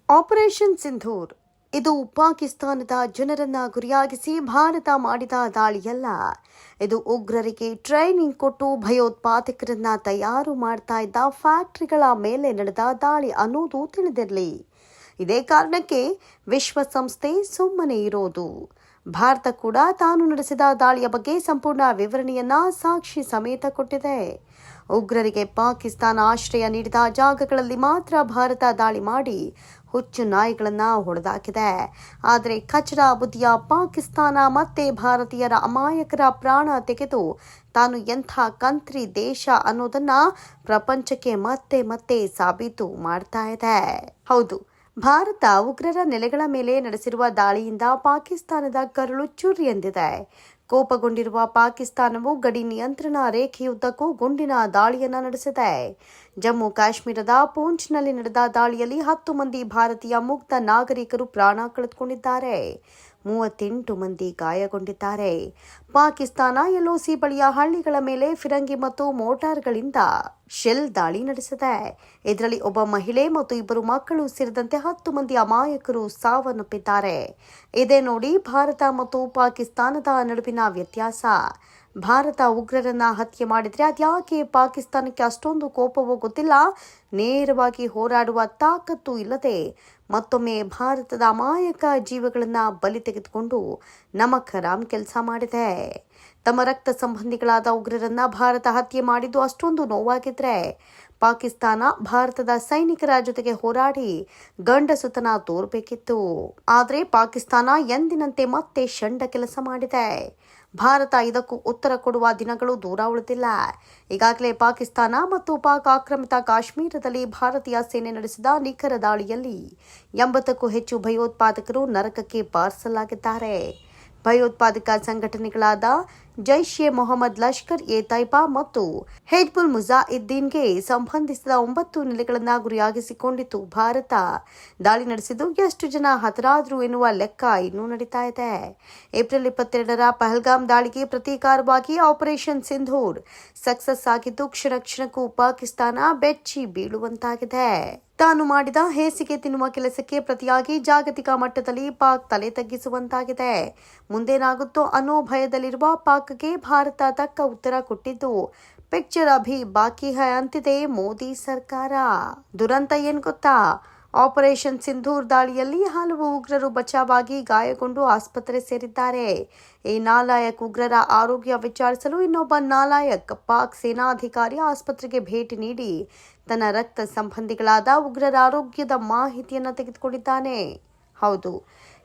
Operation Sindoor ಇದು ಪಾಕಿಸ್ತಾನದ ಜನರನ್ನ ಗುರಿಯಾಗಿಸಿ ಭಾರತ ಮಾಡಿದ ದಾಳಿಯಲ್ಲ. ಇದು ಉಗ್ರರಿಗೆ ಟ್ರೈನಿಂಗ್ ಕೊಟ್ಟು ಭಯೋತ್ಪಾದಕರನ್ನ ತಯಾರು ಮಾಡ್ತಾ ಇದ್ದ ಫ್ಯಾಕ್ಟರಿಗಳ ಮೇಲೆ ನಡೆದ ದಾಳಿ ಅನ್ನೋದು ತಿಳಿದಿರಲಿ. ಇದೇ ಕಾರಣಕ್ಕೆ ವಿಶ್ವಸಂಸ್ಥೆ ಸುಮ್ಮನೆ ಇರೋದು. ಭಾರತ ಕೂಡ ತಾನು ನಡೆಸಿದ ದಾಳಿಯ ಬಗ್ಗೆ ಸಂಪೂರ್ಣ ವಿವರಣೆಯನ್ನ ಸಾಕ್ಷಿ ಸಮೇತ ಕೊಟ್ಟಿದೆ. ಉಗ್ರರಿಗೆ ಪಾಕಿಸ್ತಾನ ಆಶ್ರಯ ನೀಡಿದ ಜಾಗಗಳಲ್ಲಿ ಮಾತ್ರ ಭಾರತ ದಾಳಿ ಮಾಡಿ ಹುಚ್ಚು ನಾಯಿಗಳನ್ನ ಹೊಡೆದಾಕಿದೆ. ಆದರೆ ಕಚಡ ಬುದ್ಧಿಯ ಪಾಕಿಸ್ತಾನ ಮತ್ತೆ ಭಾರತೀಯರ ಅಮಾಯಕರ ಪ್ರಾಣ ತೆಗೆದು ತಾನು ಎಂಥ ಕಂತ್ರಿ ದೇಶ ಅನ್ನೋದನ್ನ ಪ್ರಪಂಚಕ್ಕೆ ಮತ್ತೆ ಮತ್ತೆ ಸಾಬೀತು ಮಾಡ್ತಾ ಇದೆ. ಹೌದು, ಭಾರತ ಉಗ್ರರ ನೆಲೆಗಳ ಮೇಲೆ ನಡೆಸಿರುವ ದಾಳಿಯಿಂದ ಪಾಕಿಸ್ತಾನದ ಕರುಳು ಚುರಿ ಎಂದಿದೆ. ಕೋಪಗೊಂಡಿರುವ ಪಾಕಿಸ್ತಾನವು ಗಡಿ ನಿಯಂತ್ರಣ ರೇಖೆಯುದ್ದಕ್ಕೂ ಗುಂಡಿನ ದಾಳಿಯನ್ನ ನಡೆಸಿದೆ. ಜಮ್ಮು ಕಾಶ್ಮೀರದ ಪೂಂಚ್ನಲ್ಲಿ ನಡೆದ ದಾಳಿಯಲ್ಲಿ 10 ಮಂದಿ ಭಾರತೀಯ ಮುಗ್ಧ ನಾಗರಿಕರು ಪ್ರಾಣ ಕಳೆದುಕೊಂಡಿದ್ದಾರೆ. 38 ಮಂದಿ ಗಾಯಗೊಂಡಿದ್ದಾರೆ. ಪಾಕಿಸ್ತಾನ ಎಲ್ಒಸಿ ಬಳಿಯ ಹಳ್ಳಿಗಳ ಮೇಲೆ ಫಿರಂಗಿ ಮತ್ತು ಮೋಟಾರ್ಗಳಿಂದ ಶೆಲ್ ದಾಳಿ ನಡೆಸಿದೆ. ಇದರಲ್ಲಿ ಒಬ್ಬ ಮಹಿಳೆ ಮತ್ತು 2 ಮಕ್ಕಳು ಸೇರಿದಂತೆ 10 ಮಂದಿ ಅಮಾಯಕರು ಸಾವನ್ನಪ್ಪಿದ್ದಾರೆ. ಇದೇ ನೋಡಿ ಭಾರತ ಮತ್ತು ಪಾಕಿಸ್ತಾನದ ನಡುವಿನ ವ್ಯತ್ಯಾಸ. ಭಾರತ ಉಗ್ರರನ್ನ ಹತ್ಯೆ ಮಾಡಿದ್ರೆ ಅದ್ಯಾಕೆ ಪಾಕಿಸ್ತಾನಕ್ಕೆ ಅಷ್ಟೊಂದು ಕೋಪವೋ ಗೊತ್ತಿಲ್ಲ. ನೇರವಾಗಿ ಹೋರಾಡುವ ತಾಕತ್ತು ಇಲ್ಲದೆ ಮತ್ತೊಮ್ಮೆ ಭಾರತದ ಅಮಾಯಕ ಜೀವಗಳನ್ನ ಬಲಿ ತೆಗೆದುಕೊಂಡು ನಮಕ್ ಹರಾಮ್ ಕೆಲಸ ಮಾಡಿದೆ. ತಮ್ಮ ರಕ್ತ ಸಂಬಂಧಿಗಳಾದ ಉಗ್ರರನ್ನ ಭಾರತ ಹತ್ಯೆ ಮಾಡಿದ್ದು ಅಷ್ಟೊಂದು ನೋವಾಗಿದ್ರೆ ಪಾಕಿಸ್ತಾನ ಭಾರತದ ಸೈನಿಕರ ಜೊತೆಗೆ ಹೋರಾಡಿ ಗಂಡಸುತನ ತೋರ್ಬೇಕಿತ್ತು. ಆದರೆ ಪಾಕಿಸ್ತಾನ ಎಂದಿನಂತೆ ಮತ್ತೆ ಷಂಡ ಕೆಲಸ ಮಾಡಿದೆ. ಭಾರತ ಇದಕ್ಕೂ ಉತ್ತರ ಕೊಡುವ ದಿನಗಳು ದೂರ ಉಳಿದಿಲ್ಲ. ಈಗಾಗಲೇ ಪಾಕಿಸ್ತಾನ ಮತ್ತು ಪಾಕ್ ಆಕ್ರಮಿತ ಕಾಶ್ಮೀರದಲ್ಲಿ ಭಾರತೀಯ ಸೇನೆ ನಡೆಸಿದ ನಿಖರ ದಾಳಿಯಲ್ಲಿ 80ಕ್ಕೂ ಹೆಚ್ಚು ಭಯೋತ್ಪಾದಕರು ನರಕಕ್ಕೆ ಬಾರಿಸಲಾಗಿದ್ದಾರೆ. ಭಯೋತ್ಪಾದಕ ಸಂಘಟನೆಗಳಾದ ಜೈಷ್ ಎ ಮೊಹಮ್ಮದ್, ಲಷ್ಕರ್ ಎ ತೈಬಾ ಮತ್ತು ಹಿಜ್ಬುಲ್ ಮುಜಾಹಿದ್ದೀನ್ಗೆ ಸಂಬಂಧಿಸಿದ 9 ನೆಲೆಗಳನ್ನು ಗುರಿಯಾಗಿಸಿಕೊಂಡಿತ್ತು ಭಾರತ. ದಾಳಿ ನಡೆಸಿದ್ದು ಎಷ್ಟು ಜನ ಹತರಾದ್ರು ಎನ್ನುವ ಲೆಕ್ಕ ಇನ್ನೂ ನಡೀತಾ ಇದೆ. ಏಪ್ರಿಲ್ 22ರ ಪಹಲ್ಗಾಮ್ ದಾಳಿಗೆ ಪ್ರತೀಕಾರವಾಗಿ ಆಪರೇಷನ್ ಸಿಂಧೂರ್ ಸಕ್ಸಸ್ ಆಗಿದ್ದು ಕ್ಷಣ ಕ್ಷಣಕ್ಕೂ ಪಾಕಿಸ್ತಾನ ಬೆಚ್ಚಿ ಬೀಳುವಂತಾಗಿದೆ. ತಾನು ಮಾಡಿದ ಹೇಸಿಗೆ ತಿನ್ನುವ ಕೆಲಸಕ್ಕೆ ಪ್ರತಿಯಾಗಿ ಜಾಗತಿಕ ಮಟ್ಟದಲ್ಲಿ ಪಾಕ್ ತಲೆ ತಗ್ಗಿಸುವಂತಾಗಿದೆ. ಮುಂದೇನಾಗುತ್ತೋ ಅನ್ನೋ ಭಯದಲ್ಲಿರುವ ಪಾಕ್ಗೆ ಭಾರತ ತಕ್ಕ ಉತ್ತರ ಕೊಟ್ಟಿದ್ದು ಪಿಕ್ಚರ್ ಅಭಿ ಬಾಕಿ ಹೈ ಅಂತಿದೆ ಮೋದಿ ಸರ್ಕಾರ. ದುರಂತ ಏನ್ ಗೊತ್ತಾ? ಆಪರೇಷನ್ ಸಿಂಧೂರ್ ದಾಳಿಯಲ್ಲಿ ಹಲವು ಉಗ್ರರು ಬಚಾವಾಗಿ ಗಾಯಗೊಂಡು ಆಸ್ಪತ್ರೆ ಸೇರಿದ್ದಾರೆ. ಈ ನಾಲಾಯಕ್ ಉಗ್ರರ ಆರೋಗ್ಯ ವಿಚಾರಿಸಲು ಇನ್ನೊಬ್ಬ ನಾಲಾಯಕ್ ಪಾಕ್ ಸೇನಾಧಿಕಾರಿ ಆಸ್ಪತ್ರೆಗೆ ಭೇಟಿ ನೀಡಿ ತನ್ನ ರಕ್ತ ಸಂಬಂಧಿಗಳಾದ ಉಗ್ರರ ಆರೋಗ್ಯದ ಮಾಹಿತಿಯನ್ನು ತೆಗೆದುಕೊಂಡಿದ್ದಾನೆ. ಹೌದು,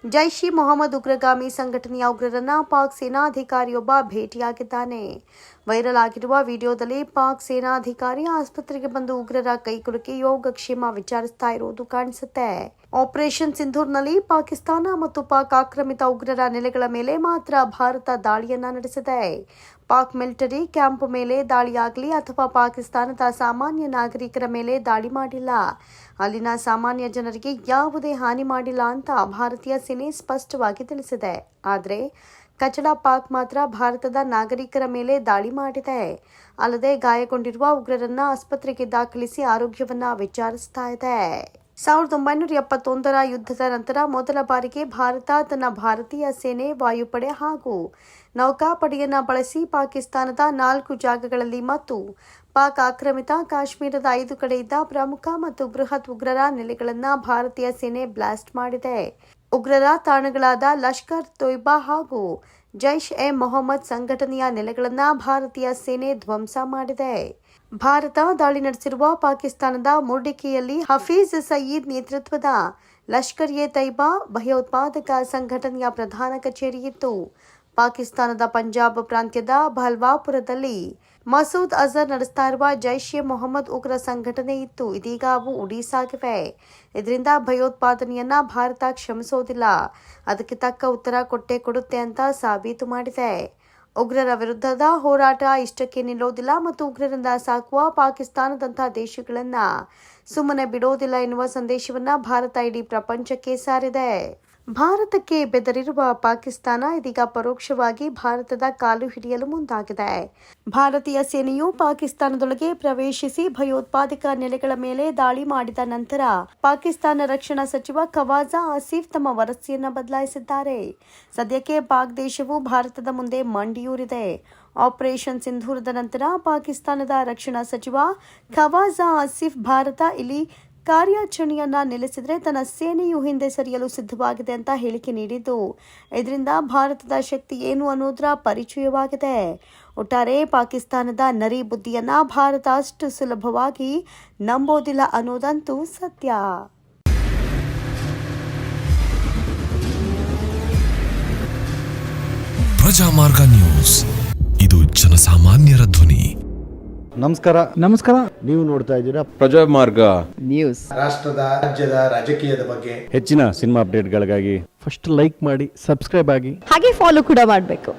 ಜೈಷ್ ಇ ಮೊಹಮ್ಮದ್ ಉಗ್ರಗಾಮಿ ಸಂಘಟನೆಯ ಉಗ್ರರನ್ನ ಪಾಕ್ ಸೇನಾಧಿಕಾರಿಯೊಬ್ಬ ಭೇಟಿಯಾಗಿದ್ದಾನೆ. ವೈರಲ್ ಆಗಿರುವ ವಿಡಿಯೋದಲ್ಲಿ ಪಾಕ್ ಸೇನಾಧಿಕಾರಿ ಆಸ್ಪತ್ರೆಗೆ ಬಂದು ಉಗ್ರರ ಕೈಕುಲುಕಿ ಯೋಗಕ್ಷೇಮ ವಿಚಾರಿಸ್ತಾ ಇರುವುದು ಕಾಣಿಸುತ್ತೆ. ಆಪರೇಷನ್ ಸಿಂಧೂರ್ನಲ್ಲಿ ಪಾಕಿಸ್ತಾನ ಮತ್ತು ಪಾಕ್ ಆಕ್ರಮಿತ ಉಗ್ರರ ನೆಲೆಗಳ ಮೇಲೆ ಮಾತ್ರ ಭಾರತ ದಾಳಿಯನ್ನ ನಡೆಸಿದೆ. ಪಾಕ್ ಮಿಲಿಟರಿ ಕ್ಯಾಂಪ್ ಮೇಲೆ ದಾಳಿಯಾಗಲಿ ಅಥವಾ ಪಾಕಿಸ್ತಾನದ ಸಾಮಾನ್ಯ ನಾಗರಿಕರ ಮೇಲೆ ದಾಳಿ ಮಾಡಿಲ್ಲ. ಅಲ್ಲಿನ ಸಾಮಾನ್ಯ ಜನರಿಗೆ ಯಾವುದೇ ಹಾನಿ ಮಾಡಿಲ್ಲ ಅಂತ ಭಾರತೀಯ ಸೇನೆ ಸ್ಪಷ್ಟವಾಗಿ ತಿಳಿಸಿದೆ. ಆದರೆ ಕಚಡ ಪಾಕ್ ಮಾತ್ರ ಭಾರತದ ನಾಗರಿಕರ ಮೇಲೆ ದಾಳಿ ಮಾಡಿದೆ. ಅಲ್ಲದೆ ಗಾಯಗೊಂಡಿರುವ ಉಗ್ರರನ್ನ ಆಸ್ಪತ್ರೆಗೆ ದಾಖಲಿಸಿ ಆರೋಗ್ಯವನ್ನ ವಿಚಾರಿಸ್ತಾ ಇದೆ. 1971ರ ಯುದ್ಧದ ನಂತರ ಮೊದಲ ಬಾರಿಗೆ ಭಾರತ ತನ್ನ ಭಾರತೀಯ ಸೇನೆ, ವಾಯುಪಡೆ ಹಾಗೂ ನೌಕಾಪಡೆಯನ್ನ ಬಳಸಿ ಪಾಕಿಸ್ತಾನದ 4 ಜಾಗಗಳಲ್ಲಿ ಮತ್ತು ಪಾಕ್ ಆಕ್ರಮಿತ ಕಾಶ್ಮೀರದ 5 ಕಡೆ ಇದ್ದ ಪ್ರಮುಖ ಮತ್ತು ಬೃಹತ್ ಉಗ್ರರ ನೆಲೆಗಳನ್ನ ಭಾರತೀಯ ಸೇನೆ ಬ್ಲಾಸ್ಟ್ ಮಾಡಿದೆ. ಉಗ್ರರ ತಾಣಗಳಾದ ಲಷ್ಕರ್ ತೊಯ್ಬಾ ಹಾಗೂ ಜೈಷ್ ಎ ಮೊಹಮ್ಮದ್ ಸಂಘಟನೆಯ ನೆಲೆಗಳನ್ನ ಭಾರತೀಯ ಸೇನೆ ಧ್ವಂಸ ಮಾಡಿದೆ. ಭಾರತ ದಾಳಿ ನಡೆಸಿರುವ ಪಾಕಿಸ್ತಾನದ ಮುರ್ಡಿಕಿಯಲ್ಲಿ ಹಫೀಜ್ ಸಯೀದ್ ನೇತೃತ್ವದ ಲಷ್ಕರ್ ಎ ತೈಬಾ ಭಯೋತ್ಪಾದಕ ಸಂಘಟನೆಯ ಪ್ರಧಾನ ಕಚೇರಿ ಇತ್ತು. ಪಾಕಿಸ್ತಾನದ ಪಂಜಾಬ್ ಪ್ರಾಂತ್ಯದ ಭಲ್ವಾಪುರದಲ್ಲಿ ಮಸೂದ್ ಅಜರ್ ನಡೆಸ್ತಾ ಇರುವ ಜೈಷ್ ಎ ಮೊಹಮ್ಮದ್ ಉಗ್ರ ಸಂಘಟನೆ ಇತ್ತು. ಇದೀಗ ಅವು ಉಡೀಸಾಗಿವೆ. ಇದರಿಂದ ಭಯೋತ್ಪಾದನೆಯನ್ನ ಭಾರತ ಕ್ಷಮಿಸೋದಿಲ್ಲ, ಅದಕ್ಕೆ ತಕ್ಕ ಉತ್ತರ ಕೊಟ್ಟೇ ಕೊಡುತ್ತೆ ಅಂತ ಸಾಬೀತು ಮಾಡಿದೆ. ಉಗ್ರರ ವಿರುದ್ಧದ ಹೋರಾಟ ಇಷ್ಟಕ್ಕೆ ನಿಲ್ಲೋದಿಲ್ಲ ಮತ್ತು ಉಗ್ರರಿಂದ ಸಾಕುವ ಪಾಕಿಸ್ತಾನದಂತಹ ದೇಶಗಳನ್ನ ಸುಮ್ಮನೆ ಬಿಡೋದಿಲ್ಲ ಎನ್ನುವ ಸಂದೇಶವನ್ನ ಭಾರತ ಇಡೀ ಪ್ರಪಂಚಕ್ಕೆ ಸಾರಿದೆ. ಭಾರತಕ್ಕೆ ಬೆದರಿರುವ ಪಾಕಿಸ್ತಾನ ಇದೀಗ ಪರೋಕ್ಷವಾಗಿ ಭಾರತದ ಕಾಲು ಹಿಡಿಯಲು ಮುಂದಾಗಿದೆ. ಭಾರತೀಯ ಸೇನೆಯು ಪಾಕಿಸ್ತಾನದೊಳಗೆ ಪ್ರವೇಶಿಸಿ ಭಯೋತ್ಪಾದಕ ನೆಲೆಗಳ ಮೇಲೆ ದಾಳಿ ಮಾಡಿದ ನಂತರ ಪಾಕಿಸ್ತಾನ ರಕ್ಷಣಾ ಸಚಿವ ಖವಾಜಾ ಆಸಿಫ್ ತಮ್ಮ ವರದಿಯನ್ನು ಬದಲಾಯಿಸಿದ್ದಾರೆ. ಸದ್ಯಕ್ಕೆ ಪಾಕ್ ದೇಶವು ಭಾರತದ ಮುಂದೆ ಮಂಡಿಯೂರಿದೆ. ಆಪರೇಷನ್ ಸಿಂಧೂರದ ನಂತರ ಪಾಕಿಸ್ತಾನದ ರಕ್ಷಣಾ ಸಚಿವ ಖವಾಜಾ ಆಸಿಫ್ ಭಾರತ ಇಲ್ಲಿ ಕಾರ್ಯಾಚರಣೆಯನ್ನ ನಿಲ್ಲಿಸಿದರೆ ತನ್ನ ಸೇನೆಯು ಹಿಂದೆ ಸರಿಯಲು ಸಿದ್ಧವಾಗಿದೆ ಅಂತ ಹೇಳಿಕೆ ನೀಡಿದ್ದು, ಇದರಿಂದ ಭಾರತದ ಶಕ್ತಿ ಏನು ಅನ್ನೋದರ ಪರಿಚಯವಾಗಿದೆ. ಒಟ್ಟಾರೆ ಪಾಕಿಸ್ತಾನದ ನರಿ ಬುದ್ಧಿಯನ್ನ ಭಾರತ ಅಷ್ಟು ಸುಲಭವಾಗಿ ನಂಬೋದಿಲ್ಲ ಅನ್ನೋದಂತೂ ಸತ್ಯ. ಪ್ರಜಾಮಾರ್ಗ ನ್ಯೂಸ್, ಇದು ಜನಸಾಮಾನ್ಯರ ಧ್ವನಿ. ನಮಸ್ಕಾರ. ನೀವು ನೋಡ್ತಾ ಇದ್ದೀರಾ ಪ್ರಜಾಮಾರ್ಗ ನ್ಯೂಸ್. ರಾಷ್ಟ್ರದ ರಾಜ್ಯದ ರಾಜಕೀಯದ ಬಗ್ಗೆ ಹೆಚ್ಚಿನ ಸಿನಿಮಾ ಅಪ್ಡೇಟ್ಗಳಿಗಾಗಿ ಫಸ್ಟ್ ಲೈಕ್ ಮಾಡಿ, ಸಬ್ಸ್ಕ್ರೈಬ್ ಆಗಿ, ಹಾಗೆ ಫಾಲೋ ಕೂಡ ಮಾಡಬೇಕು.